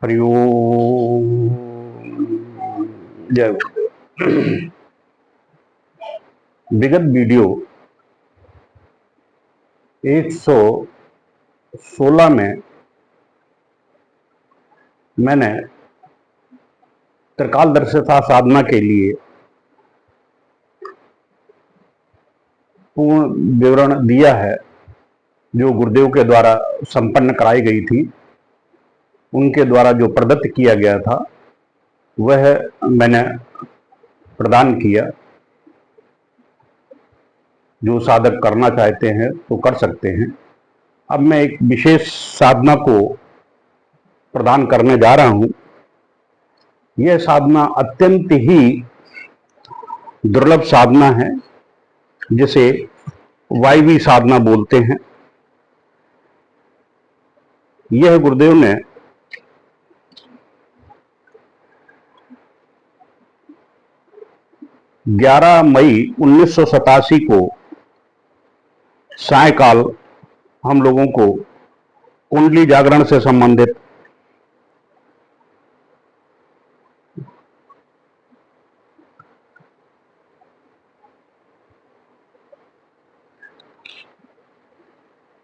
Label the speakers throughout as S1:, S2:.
S1: हरिओम। जय गुरुदेव। विगत वीडियो 116 में मैंने त्रिकालदर्शिता साधना के लिए पूर्ण विवरण दिया है, जो गुरुदेव के द्वारा संपन्न कराई गई थी। उनके द्वारा जो प्रदत्त किया गया था वह मैंने प्रदान किया। जो साधक करना चाहते हैं तो कर सकते हैं। अब मैं एक विशेष साधना को प्रदान करने जा रहा हूं। यह साधना अत्यंत ही दुर्लभ साधना है, जिसे वायवी साधना बोलते हैं। यह गुरुदेव ने 11 मई 1987 को सायकाल हम लोगों को कुंडली जागरण से संबंधित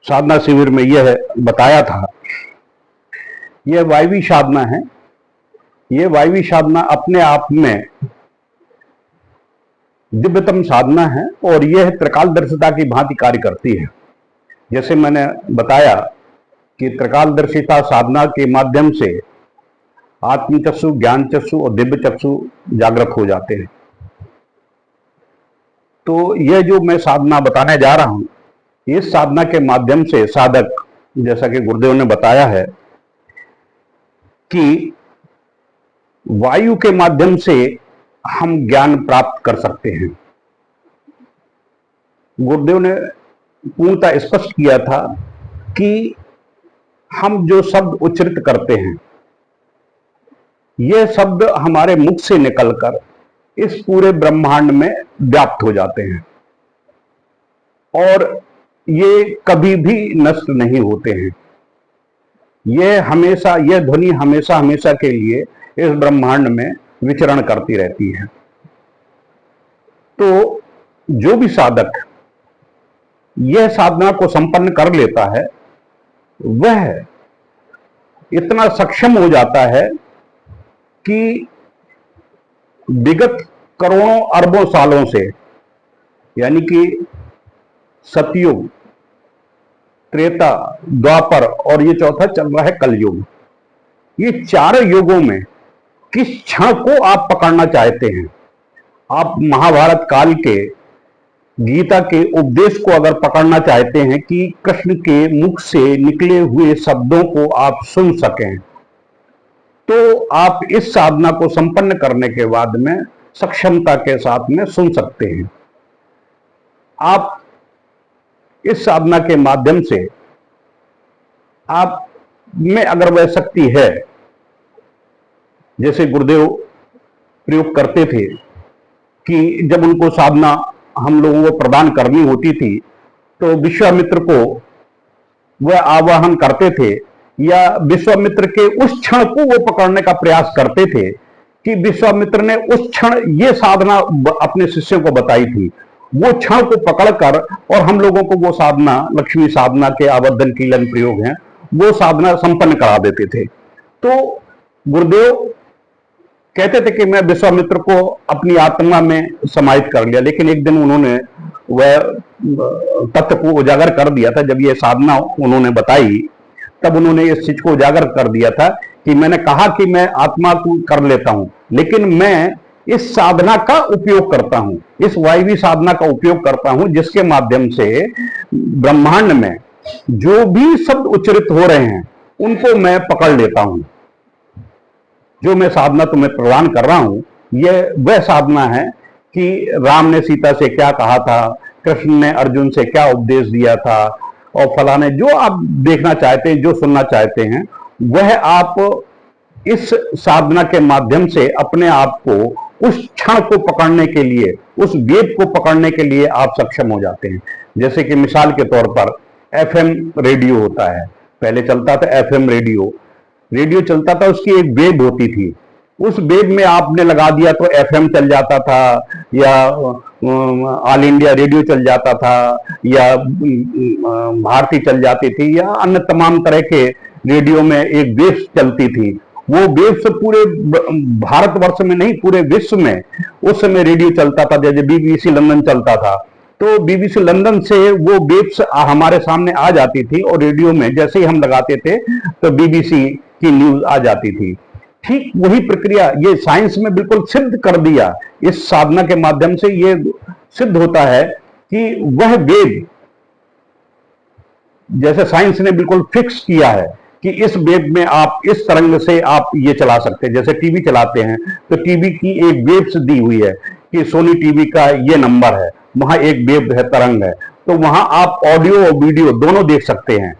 S1: साधना शिविर में यह बताया था। यह वायवी साधना है। यह वायवी साधना अपने आप में दिव्यतम साधना है और यह त्रिकालदर्शिता की भांति कार्य करती है। जैसे मैंने बताया कि त्रिकालदर्शिता साधना के माध्यम से आत्मचक्षु, ज्ञान चक्षु और दिव्य चक्षु जागृत हो जाते हैं। तो यह जो मैं साधना बताने जा रहा हूं, इस साधना के माध्यम से साधक, जैसा कि गुरुदेव ने बताया है कि वायु के माध्यम से हम ज्ञान प्राप्त कर सकते हैं। गुरुदेव ने पूर्णतः स्पष्ट किया था कि हम जो शब्द उच्चारित करते हैं, यह शब्द हमारे मुख से निकलकर इस पूरे ब्रह्मांड में व्याप्त हो जाते हैं और ये कभी भी नष्ट नहीं होते हैं। यह ध्वनि हमेशा हमेशा के लिए इस ब्रह्मांड में विचरण करती रहती है। तो जो भी साधक यह साधना को संपन्न कर लेता है, वह इतना सक्षम हो जाता है कि विगत करोड़ों अरबों सालों से, यानी कि सतयुग, त्रेता, द्वापर और ये चौथा चल रहा है कलयुग, ये चारों युगों में किस क्षण को आप पकड़ना चाहते हैं। आप महाभारत काल के गीता के उपदेश को अगर पकड़ना चाहते हैं कि कृष्ण के मुख से निकले हुए शब्दों को आप सुन सकें, तो आप इस साधना को संपन्न करने के बाद में सक्षमता के साथ में सुन सकते हैं। आप इस साधना के माध्यम से आप में अगर वह शक्ति है, जैसे गुरुदेव प्रयोग करते थे कि जब उनको साधना हम लोगों को प्रदान करनी होती थी तो विश्वामित्र को वह आवाहन करते थे, या विश्वामित्र के उस क्षण को वो पकड़ने का प्रयास करते थे कि विश्वामित्र ने उस क्षण ये साधना अपने शिष्यों को बताई थी। वो क्षण को पकड़कर और हम लोगों को वो साधना, लक्ष्मी साधना के आवर्धन कीलन प्रयोग हैं, वो साधना संपन्न करा देते थे। तो गुरुदेव कहते थे कि मैं विश्वामित्र को अपनी आत्मा में समाहित कर लिया, लेकिन एक दिन उन्होंने वह तथ्य को उजागर कर दिया था। जब ये साधना उन्होंने बताई, तब उन्होंने इस चीज को उजागर कर दिया था कि मैंने कहा कि मैं आत्मा को कर लेता हूं, लेकिन मैं इस साधना का उपयोग करता हूं, इस वायवी साधना का उपयोग करता हूं, जिसके माध्यम से ब्रह्मांड में जो भी शब्द उच्चारित हो रहे हैं उनको मैं पकड़ लेता हूं। जो मैं साधना तुम्हें प्रदान कर रहा हूं, यह वह साधना है कि राम ने सीता से क्या कहा था, कृष्ण ने अर्जुन से क्या उपदेश दिया था, और फलाने जो आप देखना चाहते हैं, जो सुनना चाहते हैं, वह आप इस साधना के माध्यम से अपने आप को उस क्षण को पकड़ने के लिए, उस वेद को पकड़ने के लिए आप सक्षम हो जाते हैं। जैसे कि मिसाल के तौर पर एफएम रेडियो होता है, पहले चलता था एफएम रेडियो, रेडियो चलता था, उसकी एक वेब होती थी। उस वेब में आपने लगा दिया तो एफएम चल जाता था, या ऑल इंडिया रेडियो चल जाता था, या भारती चल जाती थी, या अन्य तमाम तरह के रेडियो में एक वेव्स चलती थी। वो वेव्स पूरे भारतवर्ष में नहीं, पूरे विश्व में उस समय रेडियो चलता था। जैसे बीबीसी लंदन चलता था, तो बीबीसी लंदन से वो वेव्स हमारे सामने आ जाती थी, और रेडियो में जैसे ही हम लगाते थे तो बीबीसी की न्यूज आ जाती थी। ठीक वही प्रक्रिया ये साइंस में बिल्कुल सिद्ध कर दिया। इस साधना के माध्यम से ये सिद्ध होता है कि वह वेव, जैसे साइंस ने बिल्कुल फिक्स किया है कि इस वेव में आप इस तरंग से आप ये चला सकते हैं। जैसे टीवी चलाते हैं तो टीवी की एक वेव्स दी हुई है कि सोनी टीवी का ये नंबर है, वहां एक वेव है, तरंग है, तो वहां आप ऑडियो और वीडियो दोनों देख सकते हैं।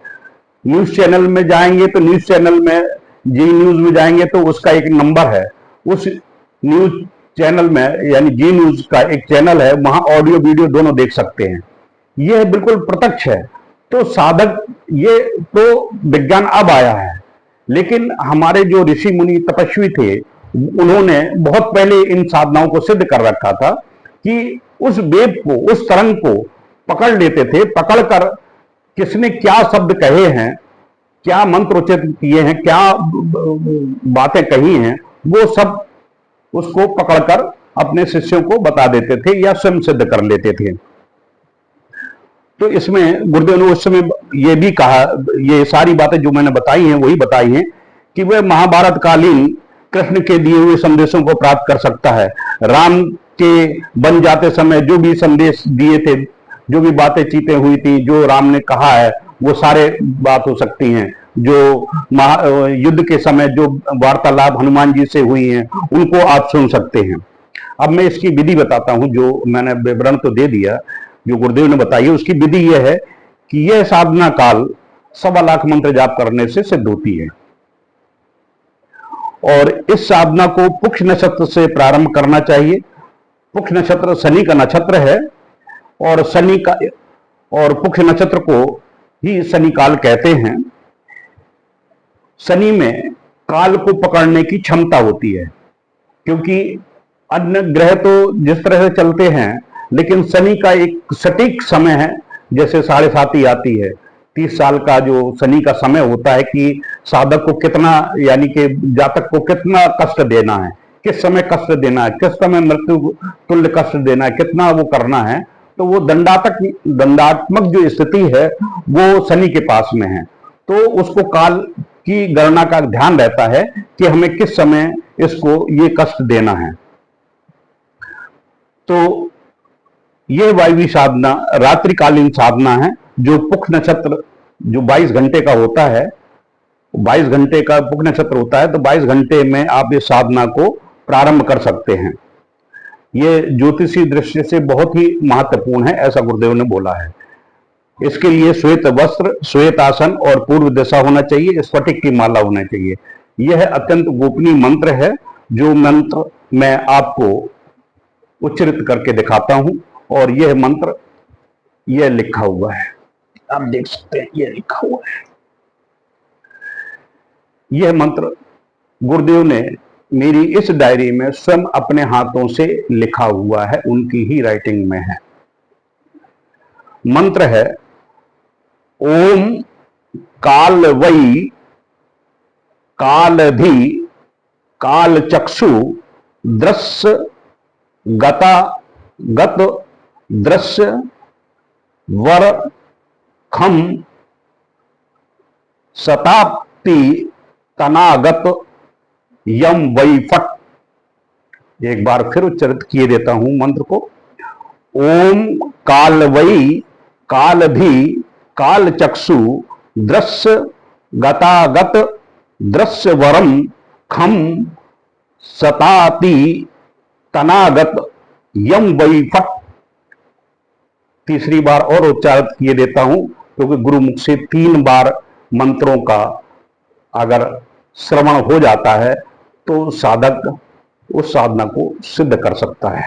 S1: न्यूज चैनल में जाएंगे तो न्यूज चैनल में, जी न्यूज में जाएंगे तो उसका एक नंबर है, उस न्यूज चैनल में यानी जी न्यूज का एक चैनल है, वहां ऑडियो वीडियो दोनों देख सकते हैं। यह बिल्कुल प्रत्यक्ष है। तो साधक, ये तो विज्ञान अब आया है, लेकिन हमारे जो ऋषि मुनि तपस्वी थे उन्होंने बहुत पहले इन साधनाओं को सिद्ध कर रखा था कि उस वेव को, उस तरंग को पकड़ लेते थे। पकड़कर किसने क्या शब्द कहे हैं, क्या मंत्र उच्चारित किए हैं, क्या बातें कही हैं, वो सब उसको पकड़कर अपने शिष्यों को बता देते थे या स्वयं सिद्ध कर लेते थे। तो इसमें गुरुदेव ने उस समय ये भी कहा, ये सारी बातें जो मैंने बताई हैं वही बताई हैं कि वह महाभारत कालीन कृष्ण के दिए हुए संदेशों को प्राप्त कर सकता है। राम के बन जाते समय जो भी संदेश दिए थे, जो भी बातें चीतें हुई थी, जो राम ने कहा है, वो सारे बात हो सकती हैं। जो युद्ध के समय जो वार्तालाप हनुमान जी से हुई हैं, उनको आप सुन सकते हैं। अब मैं इसकी विधि बताता हूं, जो मैंने विवरण तो दे दिया, जो गुरुदेव ने बताई है उसकी विधि यह है कि यह साधना काल 1.25 लाख मंत्र जाप करने से सिद्ध होती है। और इस साधना को पुक्ष नक्षत्र से प्रारंभ करना चाहिए। पुक्ष नक्षत्र शनि का नक्षत्र है, और शनि का और पुक्ष नक्षत्र को ही शनि काल कहते हैं। शनि में काल को पकड़ने की क्षमता होती है, क्योंकि अन्य ग्रह तो जिस तरह से चलते हैं, लेकिन शनि का एक सटीक समय है। जैसे 7.5 आती है, 30 साल का जो शनि का समय होता है कि साधक को कितना, यानी कि जातक को कितना कष्ट देना है, किस समय कष्ट देना है, किस समय मृत्यु तुल्य कष्ट देना है, कितना वो करना है। तो वो दंडात्मक जो स्थिति है वो शनि के पास में है। तो उसको काल की गणना का ध्यान रहता है कि हमें किस समय इसको ये कष्ट देना है। तो यह वायवी साधना रात्रिकालीन साधना है, जो पुक्ष नक्षत्र जो 22 घंटे का होता है, 22 घंटे का पुक्ष नक्षत्र होता है, तो 22 घंटे में आप इस साधना को प्रारंभ कर सकते हैं। यह ज्योतिषी दृष्टि से बहुत ही महत्वपूर्ण है, ऐसा गुरुदेव ने बोला है। इसके लिए श्वेत वस्त्र, श्वेत आसन और पूर्व दिशा होना चाहिए, स्फटिक की माला होना चाहिए। यह अत्यंत गोपनीय मंत्र है, जो मंत्र मैं आपको उच्चरित करके दिखाता हूं। और यह मंत्र, यह लिखा हुआ है, आप देख सकते हैं, यह लिखा हुआ है। यह मंत्र गुरुदेव ने मेरी इस डायरी में स्वयं अपने हाथों से लिखा हुआ है, उनकी ही राइटिंग में है। मंत्र है ओम काल वई कालधि काल चक्षु दृश्य गता गत दृश्य वर खम शताब्दी तनागत यम वै फट। एक बार फिर उच्चारित किए देता हूं मंत्र को। ओम काल वै कालधि काल चक्षु दृश्य गतागत दृश्य वरम खम शताब्दी तनागत यम वै फट। तीसरी बार और उच्चारित किए देता हूं, क्योंकि गुरुमुख से 3 बार मंत्रों का अगर श्रवण हो जाता है तो साधक उस साधना को सिद्ध कर सकता है।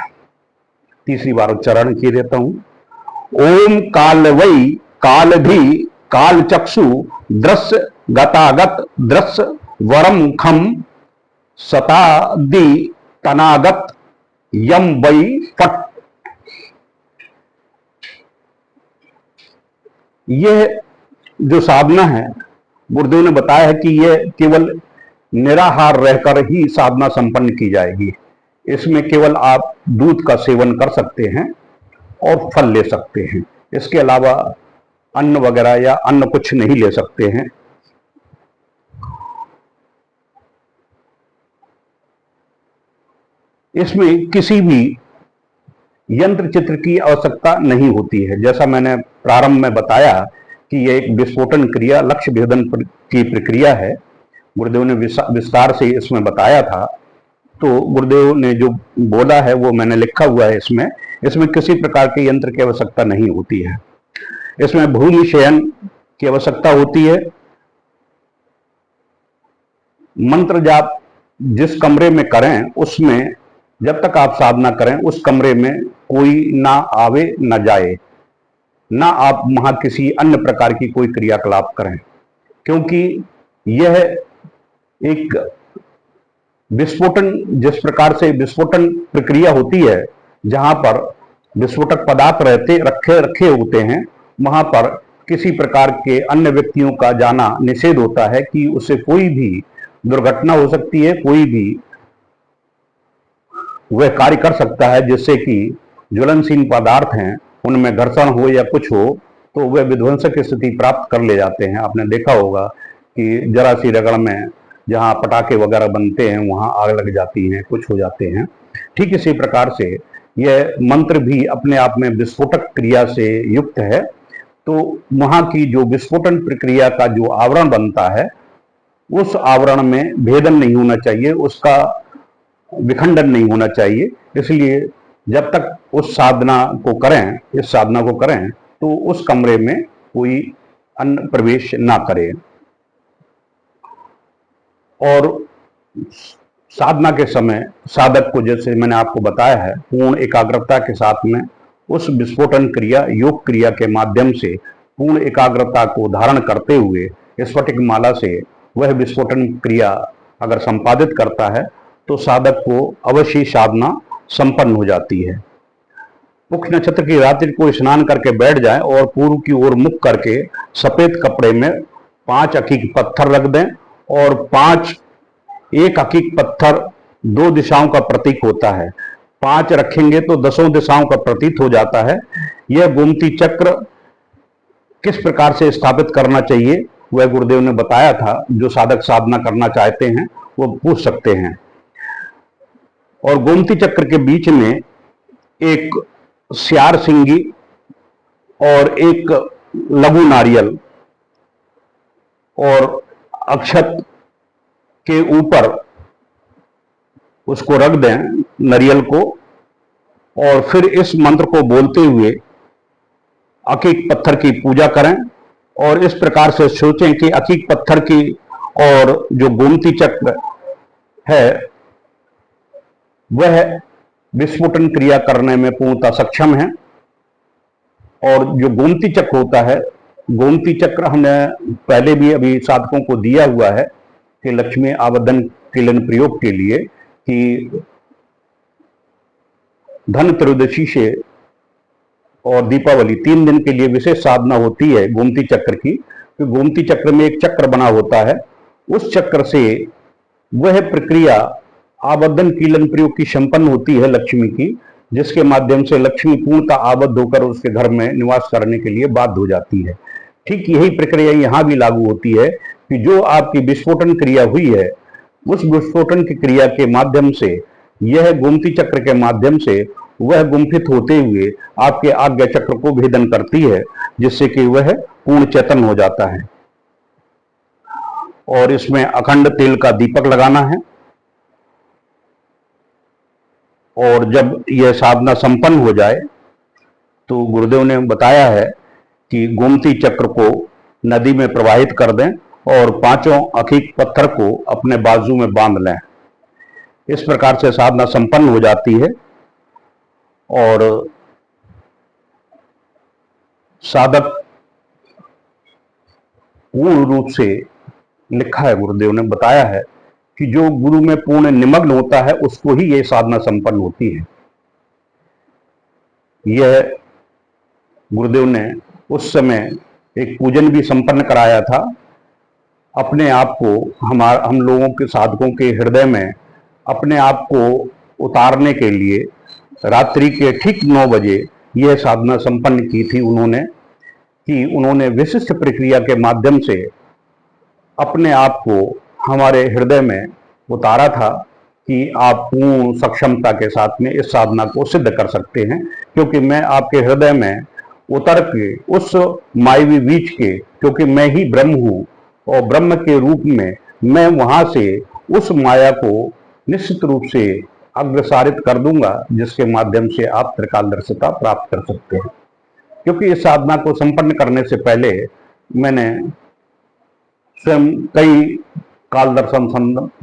S1: तीसरी बार उच्चारण किए देता हूं। ओम काल वै कालधि काल चक्षु दृश्य गतागत दृश्य वरम खम सतादि तनागत यम वै फट। यह जो साधना है, गुरुदेव ने बताया है कि यह केवल निराहार रहकर ही साधना संपन्न की जाएगी। इसमें केवल आप दूध का सेवन कर सकते हैं और फल ले सकते हैं। इसके अलावा अन्न वगैरह या अन्न कुछ नहीं ले सकते हैं। इसमें किसी भी यंत्र चित्र की आवश्यकता नहीं होती है। जैसा मैंने प्रारंभ में बताया कि यह एक विस्फोटन क्रिया, लक्ष्य भेदन की प्रक्रिया है। गुरुदेव ने विस्तार से इसमें बताया था। तो गुरुदेव ने जो बोला है वो मैंने लिखा हुआ है इसमें। इसमें किसी प्रकार के यंत्र की आवश्यकता नहीं होती है। इसमें भूमि शयन की आवश्यकता होती है। मंत्र जाप जिस कमरे में करें, उसमें जब तक आप साधना करें उस कमरे में कोई ना आवे ना जाए, ना आप वहां किसी अन्य प्रकार की कोई क्रियाकलाप करें, क्योंकि यह एक विस्फोटन, जिस प्रकार से विस्फोटन प्रक्रिया होती है, जहां पर विस्फोटक पदार्थ रखे होते हैं, वहां पर किसी प्रकार के अन्य व्यक्तियों का जाना निषेध होता है कि उससे कोई भी दुर्घटना हो सकती है, कोई भी वह कार्य कर सकता है जिससे कि ज्वलनशील पदार्थ हैं उनमें घर्षण हो या कुछ हो तो वह विध्वंसक स्थिति प्राप्त कर ले जाते हैं। आपने देखा होगा कि जरा सी रगड़ में जहां पटाखे वगैरह बनते हैं वहां आग लग जाती है, कुछ हो जाते हैं। ठीक इसी प्रकार से यह मंत्र भी अपने आप में विस्फोटक क्रिया से युक्त है। तो वहां की जो विस्फोटन प्रक्रिया का जो आवरण बनता है, उस आवरण में भेदन नहीं होना चाहिए, उसका विखंडन नहीं होना चाहिए। इसलिए जब तक उस साधना को करें, इस साधना को करें, तो उस कमरे में कोई अन्य प्रवेश ना करे। और साधना के समय साधक को, जैसे मैंने आपको बताया है, पूर्ण एकाग्रता के साथ में उस विस्फोटन क्रिया, योग क्रिया के माध्यम से पूर्ण एकाग्रता को धारण करते हुए स्फटिक माला से वह विस्फोटन क्रिया अगर संपादित करता है तो साधक को अवश्य साधना संपन्न हो जाती है। पुष्य नक्षत्र की रात्रि को स्नान करके बैठ जाएं और पूर्व की ओर मुख करके सफेद कपड़े में 5 अकीक पत्थर रख दें। और 5, एक अकीक पत्थर 2 दिशाओं का प्रतीक होता है। 5 रखेंगे तो 10 दिशाओं का प्रतीक हो जाता है। यह गोमती चक्र किस प्रकार से स्थापित करना चाहिए वह गुरुदेव ने बताया था। जो साधक साधना करना चाहते हैं वो पूछ सकते हैं। और गोमती चक्र के बीच में एक स्यार सिंगी और एक लघु नारियल और अक्षत के ऊपर उसको रख दें, नारियल को, और फिर इस मंत्र को बोलते हुए अकीक पत्थर की पूजा करें। और इस प्रकार से सोचें कि अकीक पत्थर की और जो गोमती चक्र है वह विस्फोटन क्रिया करने में पूर्णतः सक्षम है। और जो गोमती चक्र होता है, गोमती चक्र हमने पहले भी अभी साधकों को दिया हुआ है कि लक्ष्मी आवर्धन किलन प्रयोग के लिए, कि धन त्रयोदशी से और दीपावली 3 दिन के लिए विशेष साधना होती है गोमती चक्र की। तो गोमती चक्र में एक चक्र बना होता है, उस चक्र से वह प्रक्रिया आवर्धन कीलन प्रयोग की संपन्न होती है लक्ष्मी की, जिसके माध्यम से लक्ष्मी पूर्णतः आबद्ध होकर उसके घर में निवास करने के लिए बाध्य हो जाती है। ठीक यही प्रक्रिया यहां भी लागू होती है कि जो आपकी विस्फोटन क्रिया हुई है, उस विस्फोटन की क्रिया के माध्यम से यह गोमती चक्र के माध्यम से वह गुंफित होते हुए आपके आज्ञा चक्र को भेदन करती है, जिससे कि वह पूर्ण चेतन हो जाता है। और इसमें अखंड तेल का दीपक लगाना है। और जब यह साधना संपन्न हो जाए तो गुरुदेव ने बताया है कि गोमती चक्र को नदी में प्रवाहित कर दें और 5 अकीक पत्थर को अपने बाजू में बांध लें। इस प्रकार से साधना संपन्न हो जाती है और साधक पूर्ण रूप से लिखा है, गुरुदेव ने बताया है कि जो गुरु में पूर्ण निमग्न होता है उसको ही ये साधना संपन्न होती है। यह गुरुदेव ने उस समय एक पूजन भी संपन्न कराया था। अपने आप को हम लोगों के साधकों के हृदय में अपने आप को उतारने के लिए रात्रि के ठीक 9 बजे यह साधना संपन्न की थी उन्होंने, कि उन्होंने विशिष्ट प्रक्रिया के माध्यम से अपने आप को हमारे हृदय में उतारा था कि आप पूर्ण सक्षमता के साथ में इस साधना को सिद्ध कर सकते हैं, क्योंकि मैं आपके हृदय में उतर के उस मायवी बीज के, क्योंकि मैं ही ब्रह्म हूं और ब्रह्म के रूप में मैं वहां से उस माया को निश्चित रूप से अग्रसारित कर दूंगा, जिसके माध्यम से आप त्रिकालदर्शिता प्राप्त कर सकते हैं। क्योंकि इस साधना को संपन्न करने से पहले मैंने स्वयं कई काल दर्शन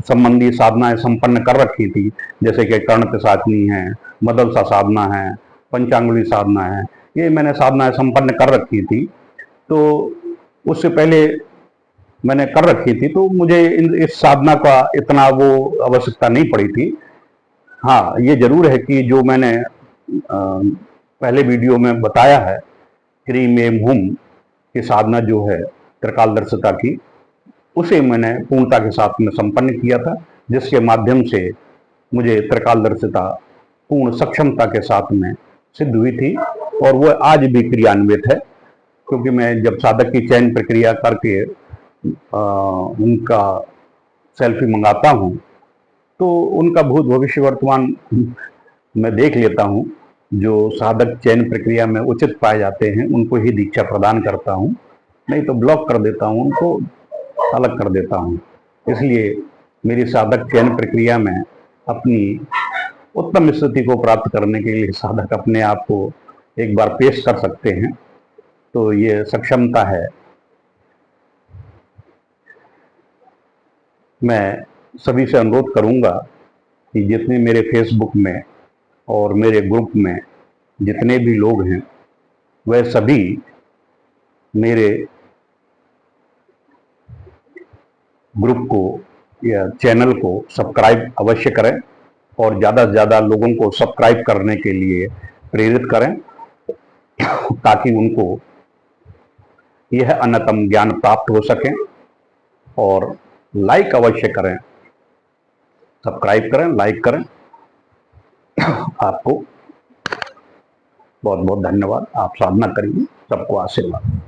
S1: संबंधी साधनाएं संपन्न कर रखी थी, जैसे कि कर्ण पिशाचनी है, मदलसा साधना है, पंचांगुली साधना है, ये मैंने साधनाएं संपन्न कर रखी थी। तो उससे पहले मैंने कर रखी थी, तो मुझे इस साधना का इतना वो आवश्यकता नहीं पड़ी थी। हाँ, ये जरूर है कि जो मैंने पहले वीडियो में बताया है, क्रीम एम हुम की साधना जो है त्रिकालदर्शिता की, उसे मैंने पूर्णता के साथ में संपन्न किया था, जिसके माध्यम से मुझे त्रिकालदर्शिता पूर्ण सक्षमता के साथ में सिद्ध हुई थी, और वह आज भी क्रियान्वित है। क्योंकि मैं जब साधक की चयन प्रक्रिया करके उनका सेल्फी मंगाता हूँ, तो उनका भूत भविष्य वर्तमान मैं देख लेता हूँ। जो साधक चयन प्रक्रिया में उचित पाए जाते हैं उनको ही दीक्षा प्रदान करता हूँ, नहीं तो ब्लॉक कर देता हूँ, उनको अलग कर देता हूँ। इसलिए मेरी साधक चयन प्रक्रिया में अपनी उत्तम स्थिति को प्राप्त करने के लिए साधक अपने आप को एक बार पेश कर सकते हैं, तो ये सक्षमता है। मैं सभी से अनुरोध करूंगा कि जितने मेरे फेसबुक में और मेरे ग्रुप में जितने भी लोग हैं, वह सभी मेरे ग्रुप को या चैनल को सब्सक्राइब अवश्य करें, और ज़्यादा से ज़्यादा लोगों को सब्सक्राइब करने के लिए प्रेरित करें, ताकि उनको यह अन्यतम ज्ञान प्राप्त हो सके। और लाइक अवश्य करें, सब्सक्राइब करें, लाइक करें। आपको बहुत बहुत धन्यवाद। आप साधना करिए, सबको आशीर्वाद।